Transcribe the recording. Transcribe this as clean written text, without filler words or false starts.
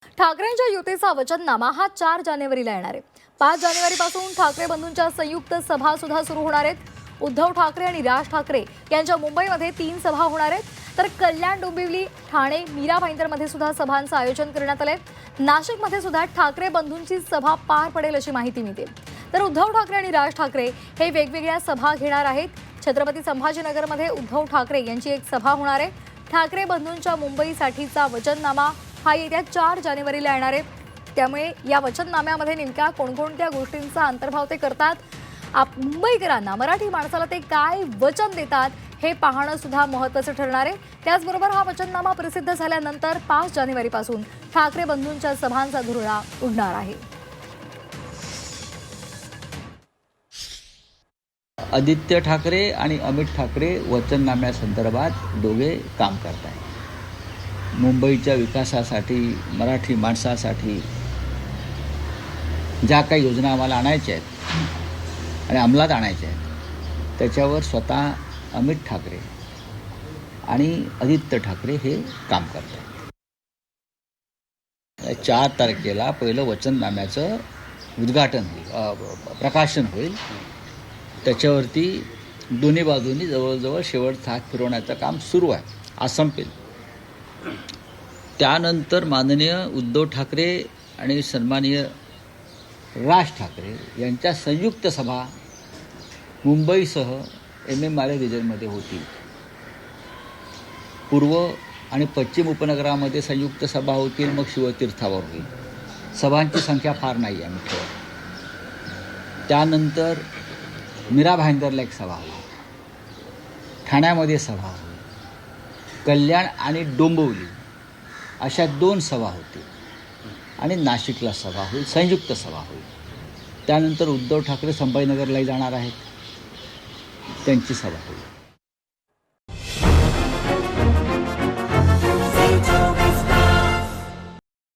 ठाकरेंच्या युतीचा वचननामा हा 4 जानेवारीला येणार आहे। 5 जानेवारीपासून ठाकरे बंधूंच्या संयुक्त सभा सुद्धा सुरू होणार आहेत। उद्धव ठाकरे आणि राज ठाकरे यांच्या मुंबईमध्ये 3 सभा होणार आहेत, तर कल्याण, डोंबिवली, ठाणे, मीरा भाईंदरमध्ये सुद्धा सभांचं आयोजन करण्यात आलंय। नाशिकमध्ये सुद्धा ठाकरे बंधूंची सभा पार पडेल अशी माहिती मिळते। तर उद्धव ठाकरे आणि राज ठाकरे हे वेगवेगळ्या सभा घेणार आहेत। छत्रपती संभाजीनगरमध्ये उद्धव ठाकरे यांची एक सभा होणार आहे। ठाकरे बंधूंच्या मुंबईसाठीचा वचननामा हा येत्या 4 जानेवारीला येणार आहे। त्यामुळे या वचननाम्यामध्ये नेमक्या कोणकोणत्या गोष्टींचा अंतर्भाव ते करतात, मुंबईकरांना, मराठी माणसाला ते काय वचन देतात हे पाहणं सुद्धा महत्त्वाचं ठरणार आहे। त्याचबरोबर हा वचननामा प्रसिद्ध झाल्यानंतर 5 जानेवारीपासून ठाकरे बंधूंच्या सभांचा धुरळा उडणार आहे। आदित्य ठाकरे आणि अमित ठाकरे वचननाम्यासंदर्भात दोघे काम करत आहेत। मुंबईच्या विकासासाठी, मराठी माणसासाठी ज्या काही योजना आम्हाला आणायच्या आहेत आणि अंमलात आणायच्या आहेत, त्याच्यावर स्वतः अमित ठाकरे आणि आदित्य ठाकरे हे काम करत आहेत। 4 तारखेला पहिलं वचननाम्याचं उद्घाटन होईल, प्रकाशन होईल। त्याच्यावरती दोन्ही बाजूंनी जवळजवळ शेवटचा हात फिरवण्याचं काम सुरू आहे, आज संपेल। त्यानंतर माननीय उद्धव ठाकरे आणि सन्माननीय राज ठाकरे यांच्या संयुक्त सभा मुंबईसह MMRA रिजनमध्ये होतील। पूर्व आणि पश्चिम उपनगरामध्ये संयुक्त सभा होतील, मग शिवतीर्थावर होईल। सभांची संख्या फार नाही आहे ठेवत। त्यानंतर मीरा भाईंदरला एक सभा होईल, ठाण्यामध्ये सभा होईल, कल्याण आणि डोंबिवली अशा 2 सभा होतील आणि नाशिकला सभा होईल, संयुक्त सभा होईल। त्यानंतर उद्धव ठाकरे संभाजीनगरलाही जाणार आहेत, त्यांची सभा होईल।